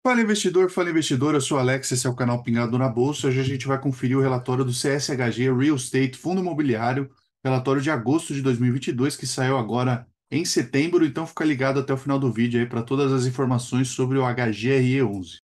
Fala investidor, eu sou o Alex, esse é o canal Pingado na Bolsa. Hoje a gente vai conferir o relatório do CSHG Real Estate Fundo Imobiliário, relatório de agosto de 2022, que saiu agora em setembro, então fica ligado até o final do vídeo aí para todas as informações sobre o HGRE11.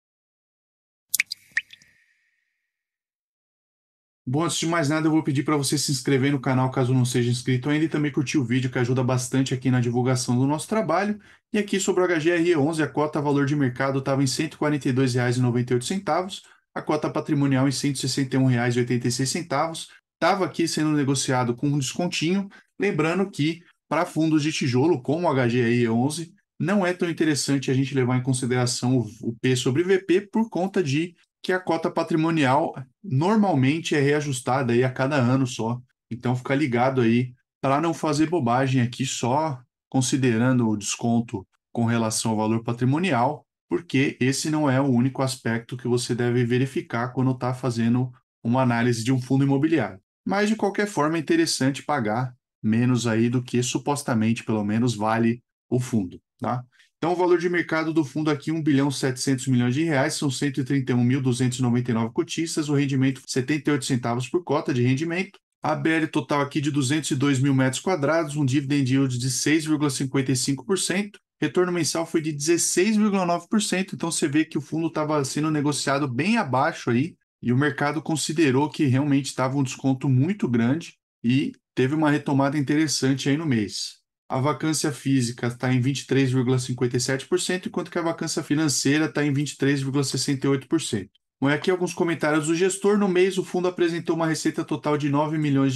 Bom, antes de mais nada, eu vou pedir para você se inscrever no canal caso não seja inscrito ainda e também curtir o vídeo que ajuda bastante aqui na divulgação do nosso trabalho. E aqui sobre o HGRE11, a cota valor de mercado estava em R$ 142,98, a cota patrimonial em R$ 161,86. Estava aqui sendo negociado com um descontinho, lembrando que para fundos de tijolo como o HGRE11, não é tão interessante a gente levar em consideração o P sobre VP por conta de que a cota patrimonial normalmente é reajustada aí a cada ano só. Então fica ligado aí para não fazer bobagem aqui só considerando o desconto com relação ao valor patrimonial, porque esse não é o único aspecto que você deve verificar quando está fazendo uma análise de um fundo imobiliário. Mas de qualquer forma é interessante pagar menos aí do que supostamente, pelo menos, vale o fundo, tá? Então, o valor de mercado do fundo aqui, 1,7 bilhão de reais, são 131.299 cotistas, o rendimento 78 centavos por cota de rendimento, a BL total aqui de 202 mil metros quadrados, um dividend yield de 6,55%, retorno mensal foi de 16,9%, então você vê que o fundo estava sendo negociado bem abaixo aí, e o mercado considerou que realmente estava um desconto muito grande e teve uma retomada interessante aí no mês. A vacância física está em 23,57%, enquanto que a vacância financeira está em 23,68%. Bom, e aqui alguns comentários do gestor. No mês, o fundo apresentou uma receita total de R$ 9 milhões,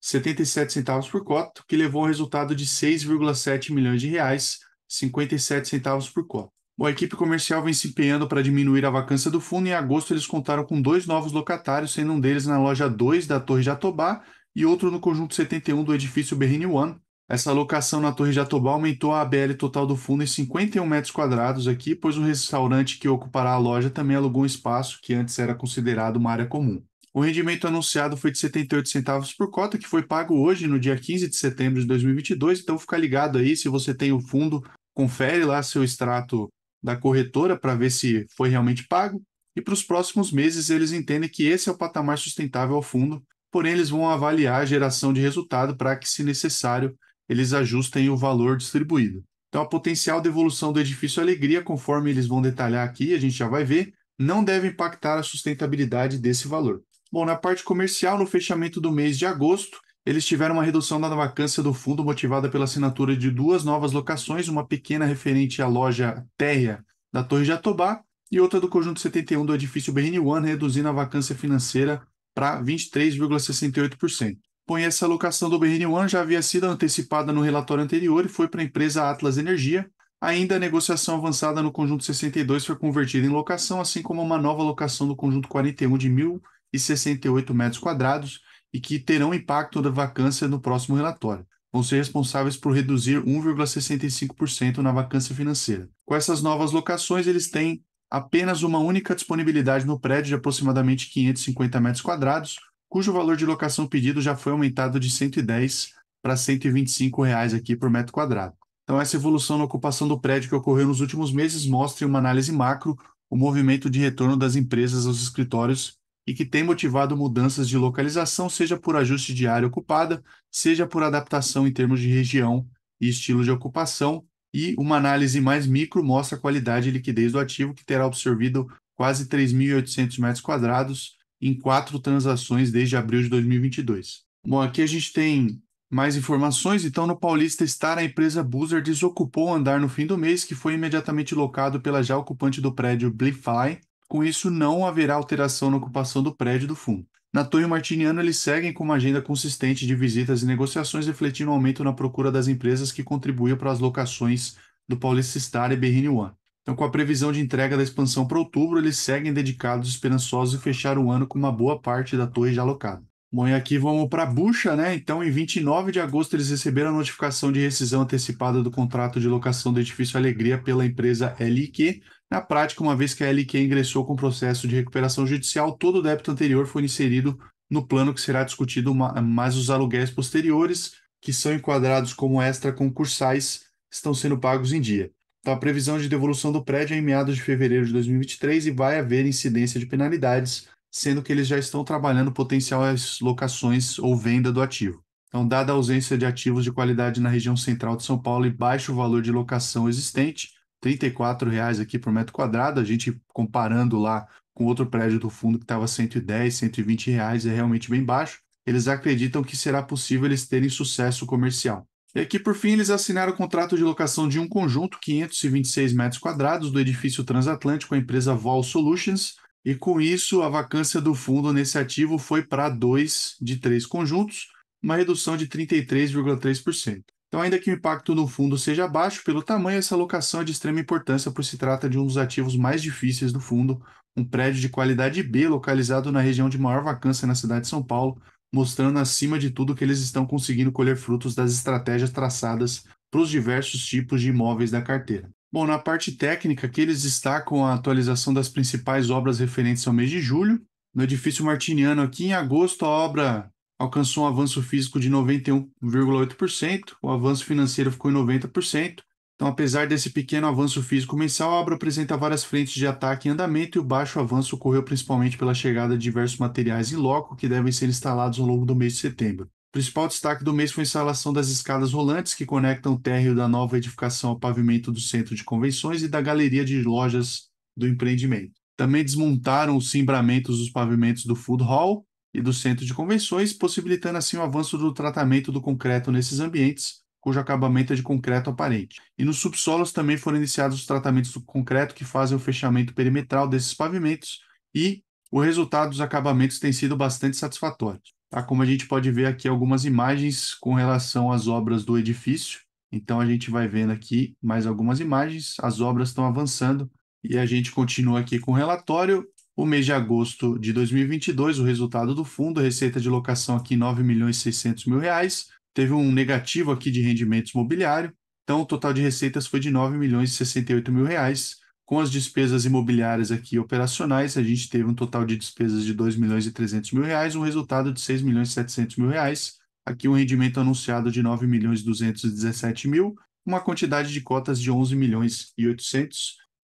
77 centavos por cota, que levou ao resultado de R$ 6,7 milhões, 57 centavos por cota. Bom, a equipe comercial vem se empenhando para diminuir a vacância do fundo. Em agosto, eles contaram com 2 novos locatários, sendo um deles na loja 2 da Torre Jatobá e outro no conjunto 71 do edifício Berrini One. Essa alocação na Torre Jatobá aumentou a ABL total do fundo em 51 metros quadrados aqui, pois o restaurante que ocupará a loja também alugou um espaço que antes era considerado uma área comum. O rendimento anunciado foi de 78 centavos por cota, que foi pago hoje, no dia 15 de setembro de 2022, então fica ligado aí, se você tem o fundo, confere lá seu extrato da corretora para ver se foi realmente pago, e para os próximos meses eles entendem que esse é o patamar sustentável ao fundo, porém eles vão avaliar a geração de resultado para que, se necessário, eles ajustem o valor distribuído. Então, a potencial devolução do edifício Alegria, conforme eles vão detalhar aqui, a gente já vai ver, não deve impactar a sustentabilidade desse valor. Bom, na parte comercial, no fechamento do mês de agosto, eles tiveram uma redução da vacância do fundo motivada pela assinatura de 2 novas locações, uma pequena referente à loja térrea da Torre Jatobá e outra do conjunto 71 do edifício Berrini One, reduzindo a vacância financeira para 23,68%. Bom, e essa alocação do Berrini One já havia sido antecipada no relatório anterior e foi para a empresa Atlas Energia. Ainda a negociação avançada no conjunto 62 foi convertida em locação, assim como uma nova locação do conjunto 41 de 1.068 metros quadrados e que terão impacto da vacância no próximo relatório. Vão ser responsáveis por reduzir 1,65% na vacância financeira. Com essas novas locações, eles têm apenas uma única disponibilidade no prédio de aproximadamente 550 metros quadrados, cujo valor de locação pedido já foi aumentado de 110 para R$ 125 aqui por metro quadrado. Então, essa evolução na ocupação do prédio que ocorreu nos últimos meses mostra em uma análise macro o movimento de retorno das empresas aos escritórios e que tem motivado mudanças de localização, seja por ajuste de área ocupada, seja por adaptação em termos de região e estilo de ocupação, e uma análise mais micro mostra a qualidade e liquidez do ativo, que terá absorvido quase 3.800 metros quadrados em 4 transações desde abril de 2022. Bom, aqui a gente tem mais informações. Então, no Paulista Star, a empresa Boozer desocupou o andar no fim do mês, que foi imediatamente locado pela já ocupante do prédio Blify. Com isso, não haverá alteração na ocupação do prédio do fundo. Na Torre Martiniano, eles seguem com uma agenda consistente de visitas e negociações, refletindo um aumento na procura das empresas que contribuíam para as locações do Paulista Star e Berrini One. Então, com a previsão de entrega da expansão para outubro, eles seguem dedicados e esperançosos de fechar o ano com uma boa parte da torre já alocada. Bom, e aqui vamos para a bucha, né? Então, em 29 de agosto, eles receberam a notificação de rescisão antecipada do contrato de locação do edifício Alegria pela empresa LIQ. Na prática, uma vez que a LIQ ingressou com o processo de recuperação judicial, todo o débito anterior foi inserido no plano que será discutido, mas os aluguéis posteriores, que são enquadrados como extraconcursais, estão sendo pagos em dia. Então, a previsão de devolução do prédio é em meados de fevereiro de 2023 e vai haver incidência de penalidades, sendo que eles já estão trabalhando potenciais locações ou venda do ativo. Então, dada a ausência de ativos de qualidade na região central de São Paulo e baixo valor de locação existente, R$ 34 aqui por metro quadrado, a gente comparando lá com outro prédio do fundo que estava 110, R$ 120, é realmente bem baixo. Eles acreditam que será possível eles terem sucesso comercial. E aqui, por fim, eles assinaram o contrato de locação de um conjunto, 526 metros quadrados, do edifício transatlântico com a empresa Vol Solutions, e com isso a vacância do fundo nesse ativo foi para 2 de 3 conjuntos, uma redução de 33,3%. Então, ainda que o impacto no fundo seja baixo, pelo tamanho, essa locação é de extrema importância, pois se trata de um dos ativos mais difíceis do fundo, um prédio de qualidade B localizado na região de maior vacância na cidade de São Paulo, mostrando acima de tudo que eles estão conseguindo colher frutos das estratégias traçadas para os diversos tipos de imóveis da carteira. Bom, na parte técnica, aqui eles destacam a atualização das principais obras referentes ao mês de julho. No edifício Martiniano, aqui em agosto, a obra alcançou um avanço físico de 91,8%, o avanço financeiro ficou em 90%. Então, apesar desse pequeno avanço físico mensal, a obra apresenta várias frentes de ataque em andamento e o baixo avanço ocorreu principalmente pela chegada de diversos materiais em loco que devem ser instalados ao longo do mês de setembro. O principal destaque do mês foi a instalação das escadas rolantes que conectam o térreo da nova edificação ao pavimento do centro de convenções e da galeria de lojas do empreendimento. Também desmontaram os cimbramentos dos pavimentos do food hall e do centro de convenções, possibilitando assim o avanço do tratamento do concreto nesses ambientes, cujo acabamento é de concreto aparente. E nos subsolos também foram iniciados os tratamentos do concreto que fazem o fechamento perimetral desses pavimentos e o resultado dos acabamentos tem sido bastante satisfatório. Tá? Como a gente pode ver aqui algumas imagens com relação às obras do edifício. Então a gente vai vendo aqui mais algumas imagens, as obras estão avançando e a gente continua aqui com o relatório. O mês de agosto de 2022, o resultado do fundo, a receita de locação aqui R$ 9.600.000, teve um negativo aqui de rendimentos imobiliário, então o total de receitas foi de R$ 9.068.000. Com as despesas imobiliárias aqui operacionais, a gente teve um total de despesas de R$ 2.300.000, um resultado de R$ 6.700.000. Aqui um rendimento anunciado de R$ 9.217.000, uma quantidade de cotas de R$ 11.800.000,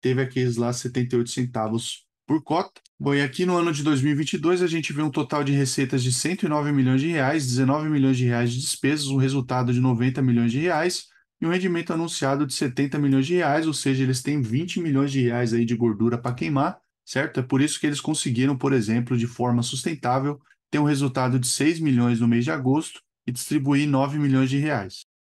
teve aqueles lá 78 centavos por cota. Bom, e aqui no ano de 2022 a gente vê um total de receitas de R$ 109 milhões, R$ 19 milhões de despesas, um resultado de R$ 90 milhões e um rendimento anunciado de R$ 70 milhões, ou seja, eles têm R$ 20 milhões aí de gordura para queimar, certo? É por isso que eles conseguiram, por exemplo, de forma sustentável, ter um resultado de 6 milhões no mês de agosto e distribuir R$ 9 milhões.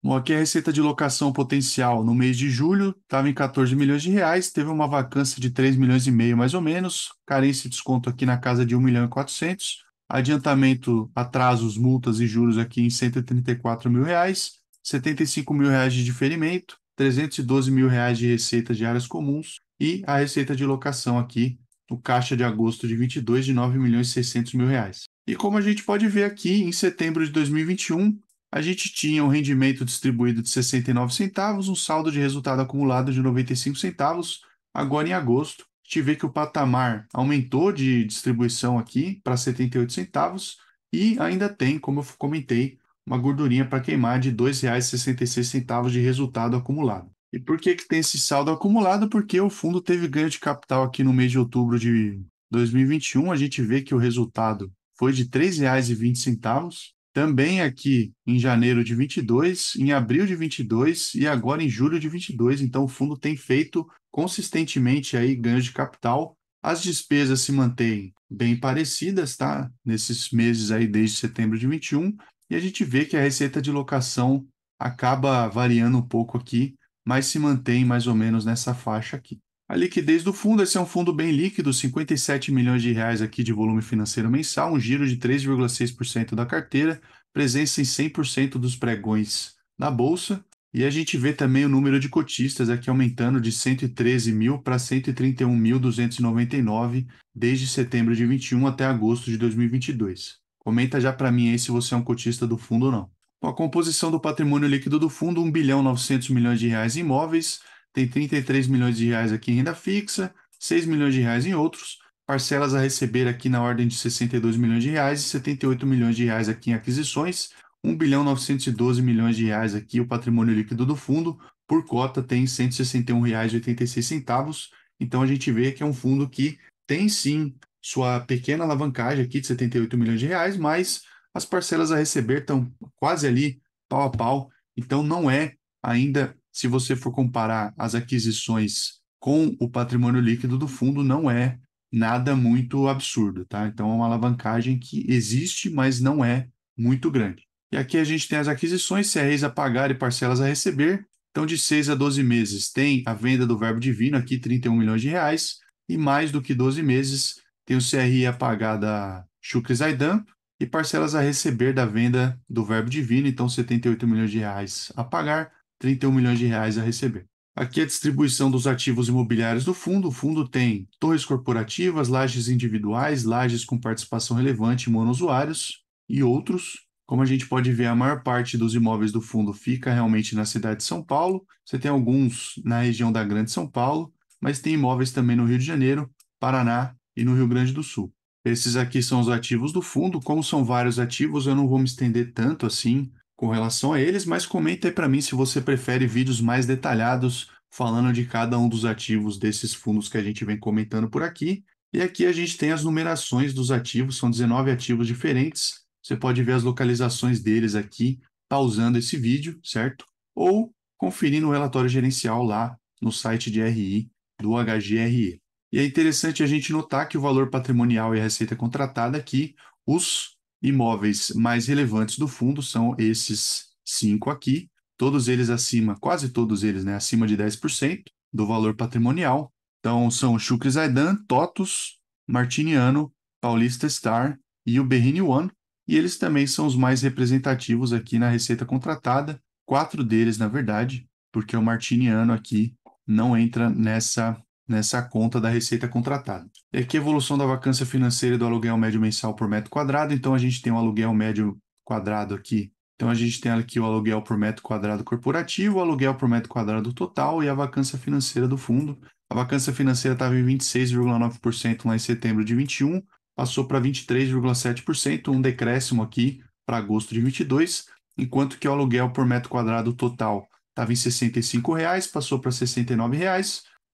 Bom, aqui a receita de locação potencial no mês de julho estava em 14 milhões de reais, teve uma vacância de 3 milhões e meio mais ou menos, carência e desconto aqui na casa de 1 milhão e 400, adiantamento, atrasos, multas e juros aqui em 134 mil reais, 75 mil reais de diferimento, 312 mil reais de receita de áreas comuns e a receita de locação aqui, no caixa de agosto de 22 de 9 milhões e 600 mil reais. E como a gente pode ver aqui, em setembro de 2021, a gente tinha um rendimento distribuído de 69 centavos, um saldo de resultado acumulado de 95 centavos. Agora, em agosto, a gente vê que o patamar aumentou de distribuição aqui para 78 centavos e ainda tem, como eu comentei, uma gordurinha para queimar de R$ 2,66 de resultado acumulado. E por que tem esse saldo acumulado? Porque o fundo teve ganho de capital aqui no mês de outubro de 2021. A gente vê que o resultado foi de R$ 3,20. Também aqui em janeiro de 22, em abril de 22 e agora em julho de 22. Então, o fundo tem feito consistentemente aí ganhos de capital. As despesas se mantêm bem parecidas, tá? Nesses meses aí desde setembro de 21. E a gente vê que a receita de locação acaba variando um pouco aqui, mas se mantém mais ou menos nessa faixa aqui. A liquidez do fundo, esse é um fundo bem líquido, 57 milhões de reais aqui de volume financeiro mensal, um giro de 3,6% da carteira, presença em 100% dos pregões na bolsa, e a gente vê também o número de cotistas aqui aumentando de 113 mil para 131.299 desde setembro de 21 até agosto de 2022. Comenta já para mim aí se você é um cotista do fundo ou não. Com a composição do patrimônio líquido do fundo, 1 bilhão 900 milhões de reais em imóveis, tem 33 milhões de reais aqui em renda fixa, 6 milhões de reais em outros, parcelas a receber aqui na ordem de 62 milhões de reais e 78 milhões de reais aqui em aquisições, 1 bilhão 912 milhões de reais aqui o patrimônio líquido do fundo, por cota tem R$ 161,86. Então a gente vê que é um fundo que tem sim sua pequena alavancagem aqui de 78 milhões de reais, mas as parcelas a receber estão quase ali pau a pau. Então não é ainda, se você for comparar as aquisições com o patrimônio líquido do fundo, não é nada muito absurdo, tá? Então é uma alavancagem que existe, mas não é muito grande. E aqui a gente tem as aquisições, CREs a pagar e parcelas a receber. Então, de 6 a 12 meses, tem a venda do Verbo Divino, aqui 31 milhões de reais, e mais do que 12 meses, tem o CRI a pagar da Shukri Zaidan e parcelas a receber da venda do Verbo Divino, então 78 milhões de reais a pagar, 31 milhões de reais a receber. Aqui a distribuição dos ativos imobiliários do fundo. O fundo tem torres corporativas, lajes individuais, lajes com participação relevante em monousuários e outros. Como a gente pode ver, a maior parte dos imóveis do fundo fica realmente na cidade de São Paulo. Você tem alguns na região da Grande São Paulo, mas tem imóveis também no Rio de Janeiro, Paraná e no Rio Grande do Sul. Esses aqui são os ativos do fundo. Como são vários ativos, eu não vou me estender tanto assim com relação a eles, mas comenta aí para mim se você prefere vídeos mais detalhados falando de cada um dos ativos desses fundos que a gente vem comentando por aqui. E aqui a gente tem as numerações dos ativos, são 19 ativos diferentes. Você pode ver as localizações deles aqui, pausando esse vídeo, certo? Ou conferindo o relatório gerencial lá no site de RI do HGRE. E é interessante a gente notar que o valor patrimonial e a receita contratada aqui, os imóveis mais relevantes do fundo são esses 5 aqui, todos eles acima, quase todos eles, né, acima de 10% do valor patrimonial. Então são Shukri Zaidan, TOTUS, Martiniano, Paulista Star e o Berrini One, e eles também são os mais representativos aqui na receita contratada, 4 deles, na verdade, porque o Martiniano aqui não entra nessa conta da receita contratada. E aqui a evolução da vacância financeira e do aluguel médio mensal por metro quadrado. Então a gente tem um aluguel médio quadrado aqui. Então a gente tem aqui o aluguel por metro quadrado corporativo, o aluguel por metro quadrado total e a vacância financeira do fundo. A vacância financeira estava em 26,9% lá em setembro de 21, passou para 23,7%, um decréscimo aqui para agosto de 22, enquanto que o aluguel por metro quadrado total estava em R$ 65, passou para R$ 69,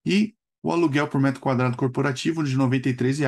e o aluguel por metro quadrado corporativo de R$ 93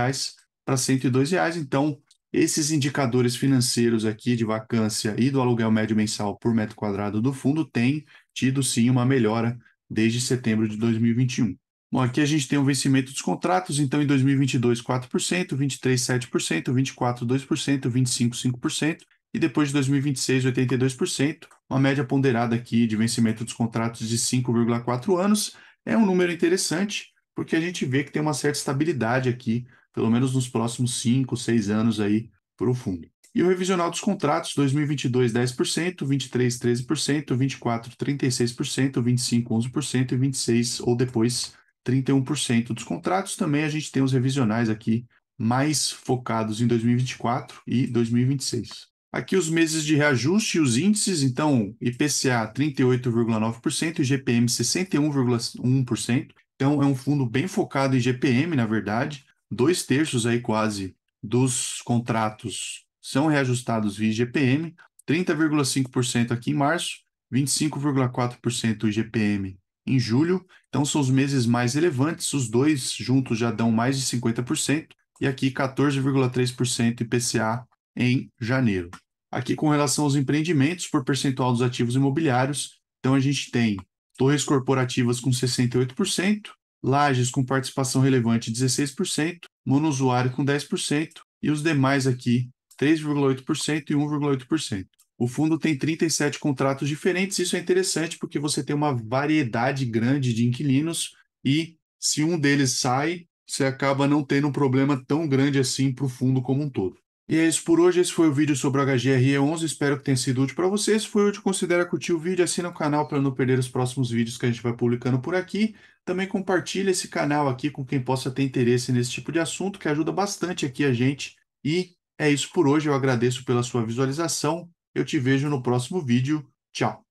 para R$ 102. Então, esses indicadores financeiros aqui de vacância e do aluguel médio mensal por metro quadrado do fundo têm tido sim uma melhora desde setembro de 2021. Bom, aqui a gente tem o vencimento dos contratos, então em 2022, 4%, 23, 7%, 24, 2%, 25, 5%, e depois de 2026, 82%, uma média ponderada aqui de vencimento dos contratos de 5,4 anos. É um número interessante, porque a gente vê que tem uma certa estabilidade aqui, pelo menos nos próximos 5, 6 anos aí para o fundo. E o revisional dos contratos, 2022, 10%, 23, 13%, 24, 36%, 25, 11% e 26, ou depois, 31% dos contratos. Também a gente tem os revisionais aqui mais focados em 2024 e 2026. Aqui os meses de reajuste e os índices, então IPCA 38,9% e GPM 61,1%. Então é um fundo bem focado em GPM, na verdade. 2/3 aí quase dos contratos são reajustados via GPM, 30,5% aqui em março, 25,4% GPM em julho. Então são os meses mais relevantes, os dois juntos já dão mais de 50%, e aqui 14,3% IPCA em janeiro. Aqui com relação aos empreendimentos por percentual dos ativos imobiliários, então a gente tem torres corporativas com 68%, lajes com participação relevante 16%, monousuário com 10% e os demais aqui 3,8% e 1,8%. O fundo tem 37 contratos diferentes. Isso é interessante porque você tem uma variedade grande de inquilinos e se um deles sai, você acaba não tendo um problema tão grande assim para o fundo como um todo. E é isso por hoje. Esse foi o vídeo sobre o HGRE11. Espero que tenha sido útil para você. Se foi útil, considere curtir o vídeo, assina o canal para não perder os próximos vídeos que a gente vai publicando por aqui. Também compartilhe esse canal aqui com quem possa ter interesse nesse tipo de assunto, que ajuda bastante aqui a gente. E é isso por hoje. Eu agradeço pela sua visualização. Eu te vejo no próximo vídeo. Tchau!